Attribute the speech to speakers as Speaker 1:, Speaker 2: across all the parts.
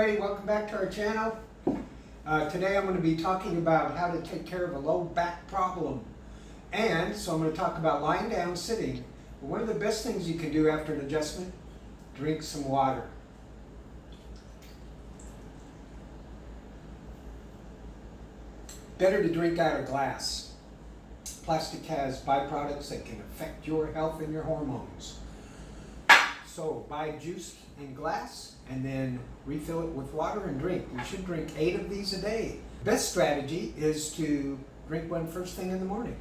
Speaker 1: everybody, welcome back to our channel. Today I'm going to be talking about how to take care of a low back problem. And so I'm going to talk about lying down, sitting. One of the best things you can do after an adjustment, drink some water. Better to drink out of glass. Plastic has byproducts that can affect your health and your hormones. So buy juice in glass and then refill it with water and drink. You should drink 8 of these a day. Best strategy is to drink one first thing in the morning.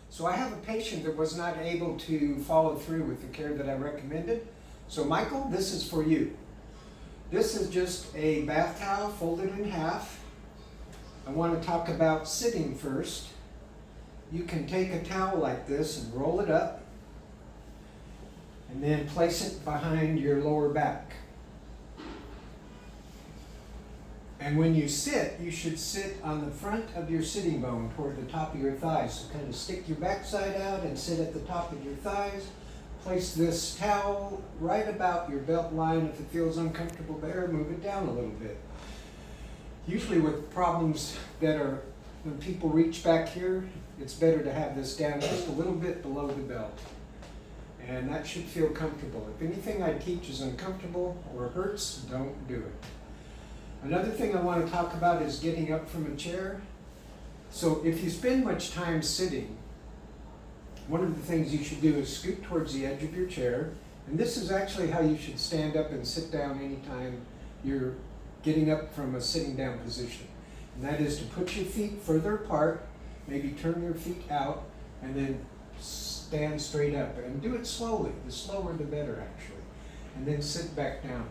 Speaker 1: So I have a patient that was not able to follow through with the care that I recommended. So Michael, this is for you. This is just a bath towel folded in half. I want to talk about sitting first. You can take a towel like this and roll it up and then place it behind your lower back. And when you sit, you should sit on the front of your sitting bone toward the top of your thighs. So kind of stick your backside out and sit at the top of your thighs. Place this towel right about your belt line. If it feels uncomfortable there, move it down a little bit. Usually with problems that are, when people reach back here, it's better to have this down just a little bit below the belt. And that should feel comfortable. If anything I teach is uncomfortable or hurts, don't do it. Another thing I want to talk about is getting up from a chair. So if you spend much time sitting, one of the things you should do is scoot towards the edge of your chair. And this is actually how you should stand up and sit down anytime you're getting up from a sitting down position. And that is to put your feet further apart, maybe turn your feet out, and then stand straight up. And do it slowly. The slower the better, actually. And then sit back down.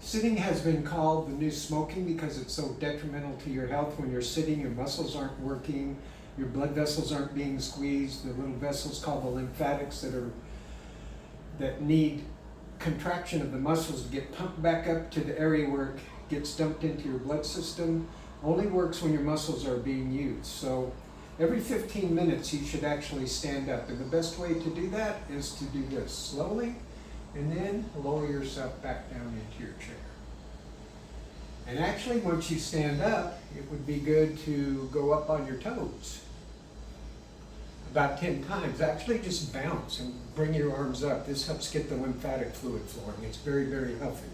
Speaker 1: Sitting has been called the new smoking because it's so detrimental to your health. When you're sitting, your muscles aren't working, your blood vessels aren't being squeezed, the little vessels called the lymphatics that need contraction of the muscles to get pumped back up to the area where it gets dumped into your blood system, only works when your muscles are being used. So every 15 minutes you should actually stand up. And the best way to do that is to do this slowly and then lower yourself back down into your chair. And actually once you stand up, it would be good to go up on your toes about 10 times. Actually just bounce and bring your arms up. This helps get the lymphatic fluid flowing. It's very, very healthy.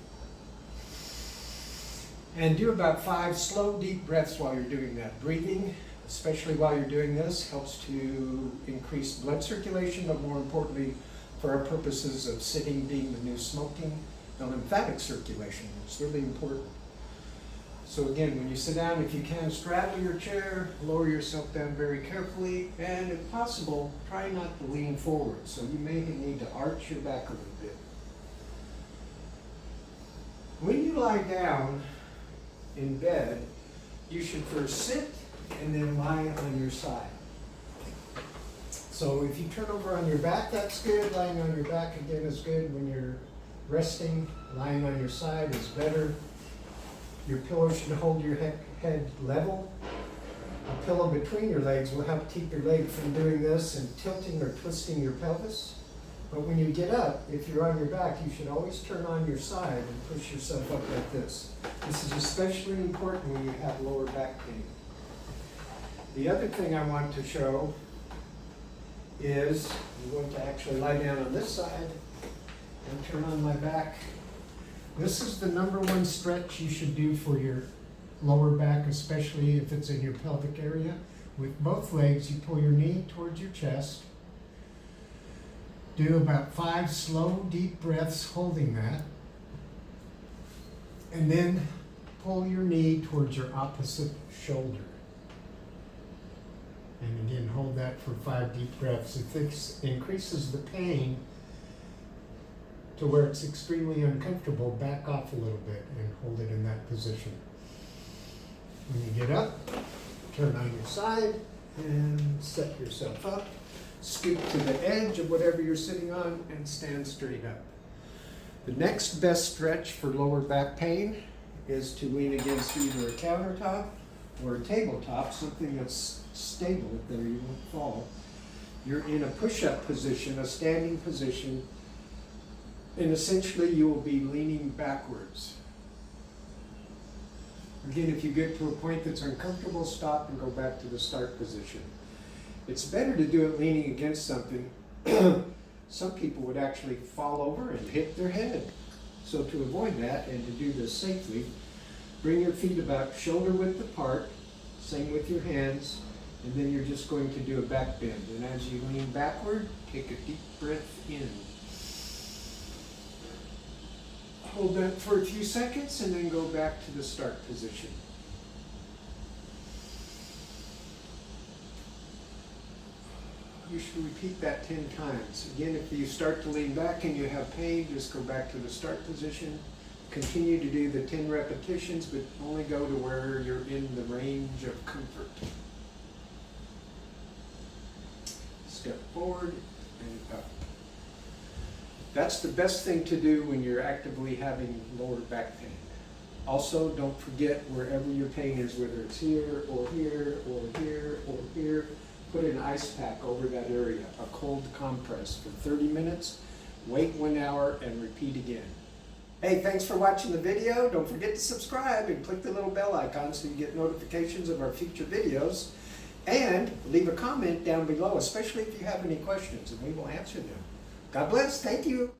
Speaker 1: And do about 5 slow, deep breaths while you're doing that. Breathing, especially while you're doing this, helps to increase blood circulation, but more importantly, for our purposes of sitting being the new smoking, the lymphatic circulation is really important. So again, when you sit down, if you can, straddle your chair, lower yourself down very carefully, and if possible, try not to lean forward. So you may need to arch your back a little bit. When you lie down in bed, you should first sit and then lie on your side. So if you turn over on your back, that's good. Lying on your back again is good. When you're resting, lying on your side is better. Your pillow should hold your head level. A pillow between your legs will help keep your leg from doing this and tilting or twisting your pelvis. But when you get up, if you're on your back, you should always turn on your side and push yourself up like this. This is especially important when you have lower back pain. The other thing I want to show is I'm going to actually lie down on this side and turn on my back. This is the #1 stretch you should do for your lower back, especially if it's in your pelvic area. With both legs, you pull your knee towards your chest. Do about 5 slow, deep breaths holding that. And then pull your knee towards your opposite shoulder. And again, hold that for 5 deep breaths. If this increases the pain to where it's extremely uncomfortable, back off a little bit and hold it in that position. When you get up, turn on your side and set yourself up. Scoot to the edge of whatever you're sitting on and stand straight up. The next best stretch for lower back pain is to lean against either a countertop or a tabletop, something that's stable there, you won't fall. You're in a push-up position, a standing position, and essentially you will be leaning backwards. Again, if you get to a point that's uncomfortable, stop and go back to the start position. It's better to do it leaning against something. Some people would actually fall over and hit their head. So to avoid that and to do this safely, bring your feet about shoulder width apart, same with your hands, and then you're just going to do a back bend. And as you lean backward, take a deep breath in. Hold that for a few seconds and then go back to the start position. You should repeat that 10 times. Again, if you start to lean back and you have pain, just go back to the start position. Continue to do the 10 repetitions, but only go to where you're in the range of comfort. Step forward and up. That's the best thing to do when you're actively having lower back pain. Also, don't forget wherever your pain is, whether it's here or here or here or here, put an ice pack over that area, a cold compress for 30 minutes, wait 1 hour and repeat again. Hey, thanks for watching the video. Don't forget to subscribe and click the little bell icon so you get notifications of our future videos. And leave a comment down below, especially if you have any questions, and we will answer them. God bless. Thank you.